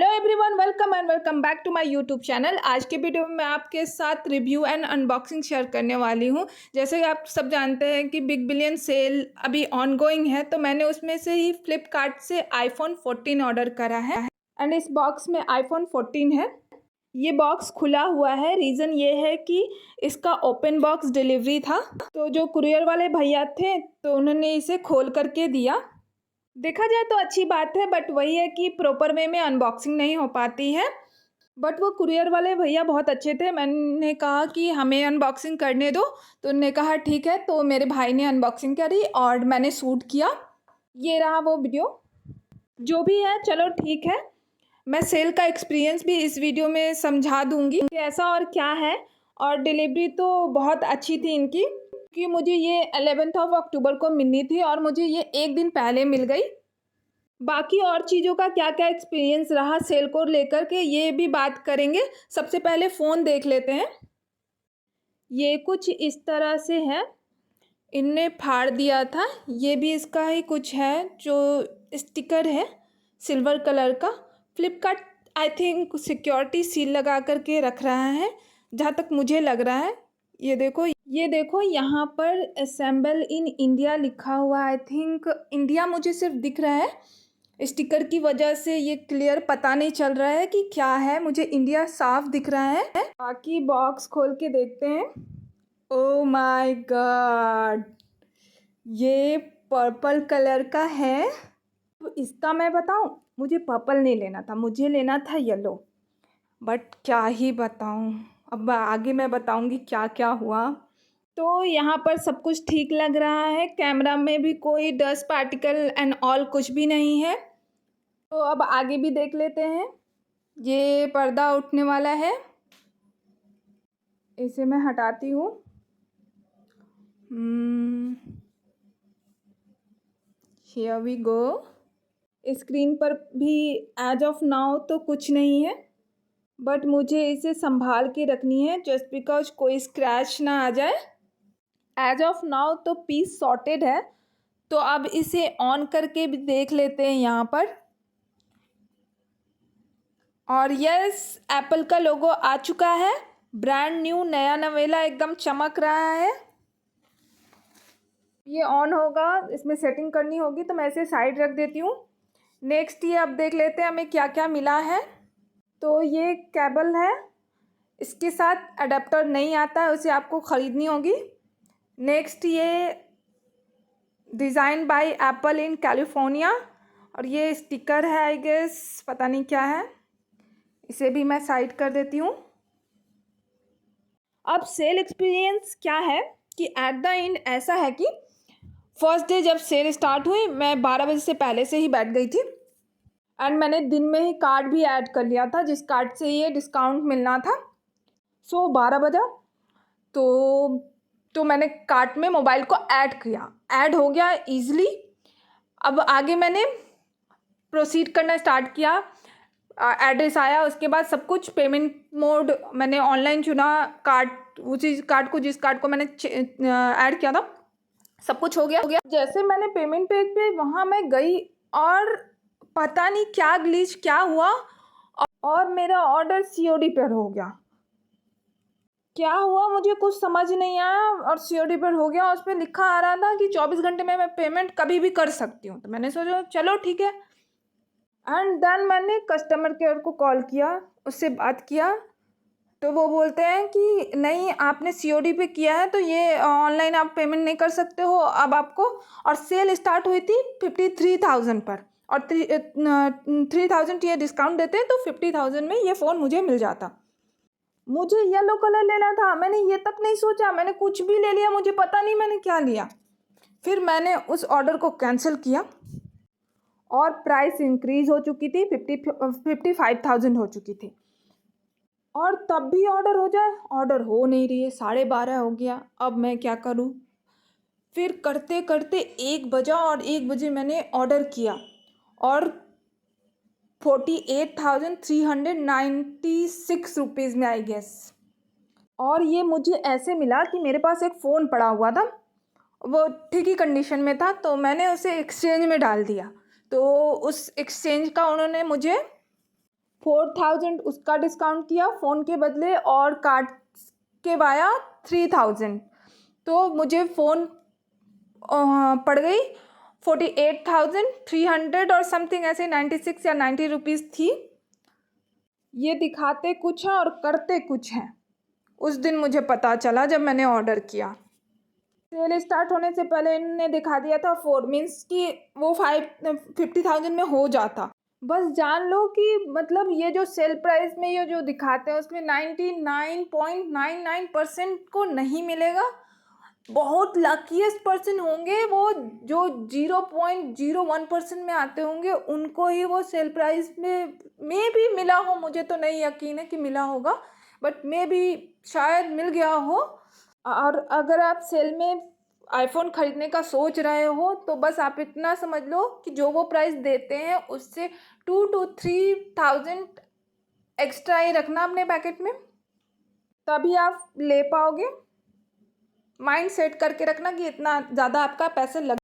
Hello everyone, welcome and welcome back to my YouTube channel. आज के video में मैं आपके साथ रिव्यू एंड अनबॉक्सिंग शेयर करने वाली हूं। जैसे कि आप सब जानते हैं कि बिग बिलियन सेल अभी ऑनगोइंग है, तो मैंने उसमें से ही फ्लिपकार्ट से आईफोन 14 ऑर्डर करा है एंड इस बॉक्स में आईफोन 14 है। ये बॉक्स खुला हुआ है, रीज़न ये है कि इसका ओपन बॉक्स डिलीवरी था, तो जो कुरियर वाले भैया थे तो उन्होंने इसे खोल करके दिया। देखा जाए तो अच्छी बात है, बट वही है कि प्रॉपर वे में अनबॉक्सिंग नहीं हो पाती है। बट वो कुरियर वाले भैया बहुत अच्छे थे। मैंने कहा कि हमें अनबॉक्सिंग करने दो, तो उन्होंने कहा ठीक है। तो मेरे भाई ने अनबॉक्सिंग करी और मैंने शूट किया। ये रहा वो वीडियो। जो भी है चलो ठीक है, मैं सेल का एक्सपीरियंस भी इस वीडियो में समझा दूंगी कि ऐसा और क्या है। और डिलीवरी तो बहुत अच्छी थी इनकी, कि मुझे ये 11 अक्टूबर को मिलनी थी और मुझे ये एक दिन पहले मिल गई। बाकी और चीज़ों का क्या क्या एक्सपीरियंस रहा सेल को लेकर के, ये भी बात करेंगे। सबसे पहले फ़ोन देख लेते हैं। ये कुछ इस तरह से है, इनने फाड़ दिया था। ये भी इसका ही कुछ है जो स्टिकर है सिल्वर कलर का। Flipkart I think security seal लगा करके रख रहा है, जहाँ तक मुझे लग रहा है। ये देखो यहाँ पर असेंबल इन इंडिया लिखा हुआ। आई थिंक इंडिया मुझे सिर्फ दिख रहा है, स्टिकर की वजह से ये क्लियर पता नहीं चल रहा है कि क्या है। मुझे इंडिया साफ दिख रहा है। बाकी बॉक्स खोल के देखते हैं। ओ माय गॉड, ये पर्पल कलर का है। तो इसका मैं बताऊं, मुझे पर्पल नहीं लेना था, मुझे लेना था येलो। बट क्या ही बताऊं, अब आगे मैं बताऊंगी क्या क्या हुआ। तो यहाँ पर सब कुछ ठीक लग रहा है, कैमरा में भी कोई डस्ट पार्टिकल एंड ऑल कुछ भी नहीं है। तो अब आगे भी देख लेते हैं। ये पर्दा उठने वाला है, इसे मैं हटाती हूँ। Here we go. स्क्रीन पर भी एज ऑफ नाउ तो कुछ नहीं है, बट मुझे इसे संभाल के रखनी है जस्ट बिकॉज कोई स्क्रैच ना आ जाए। एज ऑफ नाउ तो पीस सॉर्टेड है। तो अब इसे ऑन करके भी देख लेते हैं यहाँ पर। और यस, एप्पल का लोगो आ चुका है, ब्रांड न्यू, नया नवेला, एकदम चमक रहा है। ये ऑन होगा, इसमें सेटिंग करनी होगी, तो मैं इसे साइड रख देती हूँ। नेक्स्ट ये अब देख लेते हैं हमें क्या क्या मिला है। तो ये केबल है, इसके साथ अडेप्टर नहीं आता है, उसे आपको ख़रीदनी होगी। नेक्स्ट ये design by apple in California, और ये स्टिकर है आई गेस, पता नहीं क्या है। इसे भी मैं साइड कर देती हूँ। अब सेल एक्सपीरियंस क्या है कि एट द एंड ऐसा है कि फर्स्ट डे जब सेल स्टार्ट हुई, मैं 12 बजे से पहले से ही बैठ गई थी एंड मैंने दिन में ही कार्ड भी ऐड कर लिया था, जिस कार्ड से ये डिस्काउंट मिलना था। सो 12 बजा तो मैंने कार्ट में मोबाइल को ऐड किया, ऐड हो गया ईज़िली। अब आगे मैंने प्रोसीड करना स्टार्ट किया। एड्रेस आया, उसके बाद सब कुछ पेमेंट मोड मैंने ऑनलाइन चुना। उसी कार्ड को, जिस कार्ड को मैंने ऐड किया था, सब कुछ हो गया। जैसे मैंने पेमेंट पेज पे वहाँ मैं गई और पता नहीं क्या ग्लिच क्या हुआ, और मेरा ऑर्डर COD पर हो गया। क्या हुआ मुझे कुछ समझ नहीं आया, और COD पर हो गया। उस पर लिखा आ रहा था कि 24 घंटे में मैं पेमेंट कभी भी कर सकती हूँ। तो मैंने सोचा चलो ठीक है। एंड देन मैंने कस्टमर केयर को कॉल किया, उससे बात किया, तो वो बोलते हैं कि नहीं, आपने COD पे किया है तो ये ऑनलाइन आप पेमेंट नहीं कर सकते हो अब आपको। और सेल स्टार्ट हुई थी 53,000 पर, और 3,000 ये डिस्काउंट देते हैं, तो 50,000 में ये फ़ोन मुझे मिल जाता। मुझे येलो कलर लेना था, मैंने ये तक नहीं सोचा, मैंने कुछ भी ले लिया, मुझे पता नहीं मैंने क्या लिया। फिर मैंने उस ऑर्डर को कैंसिल किया और प्राइस इंक्रीज़ हो चुकी थी, 55,000 हो चुकी थी। और तब भी ऑर्डर हो जाए, ऑर्डर हो नहीं रही है। 12:30 हो गया, अब मैं क्या करूं। फिर करते करते 1 बजा, और 1 बजे मैंने ऑर्डर किया, और 48,396 रुपीज़ में आई गेस। और ये मुझे ऐसे मिला कि मेरे पास एक फ़ोन पड़ा हुआ था, वो ठीक ही कंडीशन में था, तो मैंने उसे एक्सचेंज में डाल दिया। तो उस एक्सचेंज का उन्होंने मुझे 4000 उसका डिस्काउंट किया फ़ोन के बदले और कार्ड के वाया 3000, तो मुझे फ़ोन पड़ गई 48,300 और समथिंग, ऐसे 96 या 90 रुपीज़ थी। ये दिखाते कुछ हैं और करते कुछ हैं, उस दिन मुझे पता चला जब मैंने ऑर्डर किया। सेल स्टार्ट होने से पहले इन्होंने दिखा दिया था 4 मीन्स कि वो 50,000 में हो जाता। बस जान लो कि मतलब ये जो सेल प्राइस में ये जो दिखाते हैं उसमें 99.99% को नहीं मिलेगा। बहुत लकीएस्ट पर्सन होंगे वो जो 0.01% में आते होंगे, उनको ही वो सेल प्राइस में भी मिला हो। मुझे तो नहीं यकीन है कि मिला होगा, बट मे भी शायद मिल गया हो। और अगर आप सेल में आईफोन ख़रीदने का सोच रहे हो तो बस आप इतना समझ लो कि जो वो प्राइस देते हैं उससे 2 to 3,000 एक्स्ट्रा ही रखना अपने पैकेट में, तभी आप ले पाओगे। माइंड सेट करके रखना कि इतना ज़्यादा आपका पैसे लग